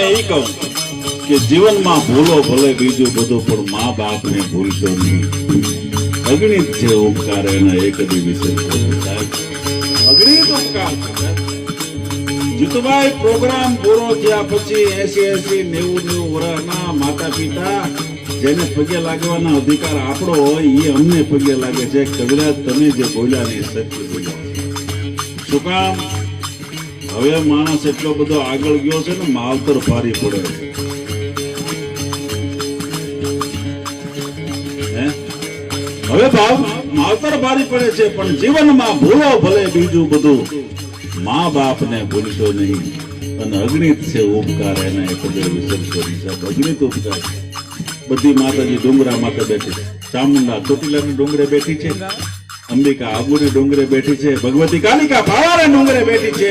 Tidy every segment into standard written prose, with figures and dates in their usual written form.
એ કહું કે જીવનમાં ભૂલો ભલે બીજું બધું, પણ મા બાપને ભૂલશો નહીં. અગણિત છે ઉપકાર એના એક દી વિસરશો સાહેબ. અગણિત ઉપકાર છે. જીતુભાઈ પ્રોગ્રામ પૂરો થયા પછી 80-90 વર્ષના માતા પિતા જેને પગે લાગવાના અધિકાર આપણો હોય એ અમને પગે લાગે છે. કવિરાજ તમે જે બોલ્યા ને સત્ય બોલ્યા. શું કામ? હવે માણસ એટલો બધો આગળ ગયો છે ને, માવતર ભારી પડે છે. હવે માવતર ભારી પડે છે, પણ જીવનમાં ભૂલો ભલે બીજું બધું, મા બાપ ને ભૂલશો નહીં. અને અગણિત છે ઉપકાર એના એક વિસરશો નહીં. અગણિત ઉપકાર. બધી માતાજી ડુંગરા માથે બેઠી છે. ચામુંડા ચોટીલાની ડુંગરે બેઠી છે. અંબિકા આબુની ડુંગરે બેઠી છે. ભગવતી કાલિકા પાવાના ડુંગરે બેઠી છે.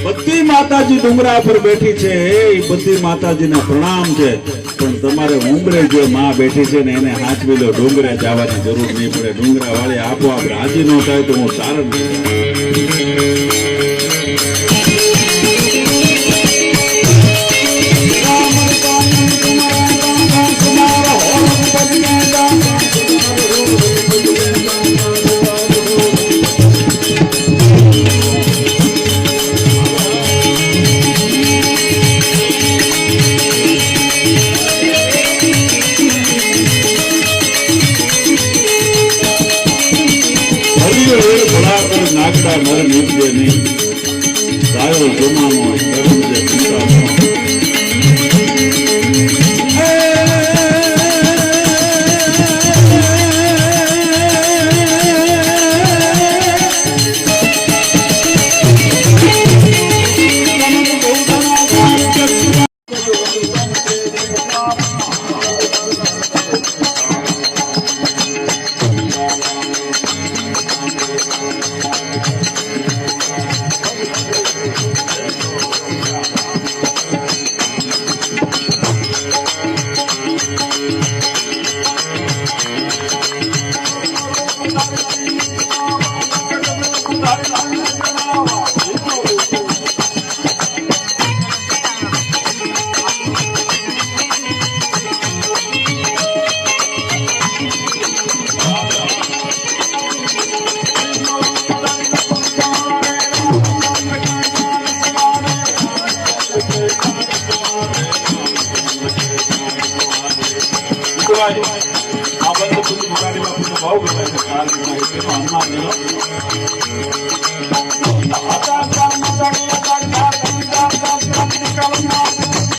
બધી માતાજી ડુંગરા પર બેઠી છે. એ બધી માતાજીને પ્રણામ છે. પણ તમારે ઉંબરે જે માં બેઠી છે ને એને હાચવી લો. ડુંગરે જવાની જરૂર નહીં પડે. ડુંગરા વાળી આપોઆપ રાજી ન થાય તો હું સારણ નાગતા નર નીપજે નહીં. ગાયો જમાનો કરમ જે પિતાનો. આ બંધ પૂરી મુકારી બાપુનો ભાવ ગમે છે. કાલ ગુનાહી તેનો હનુમાન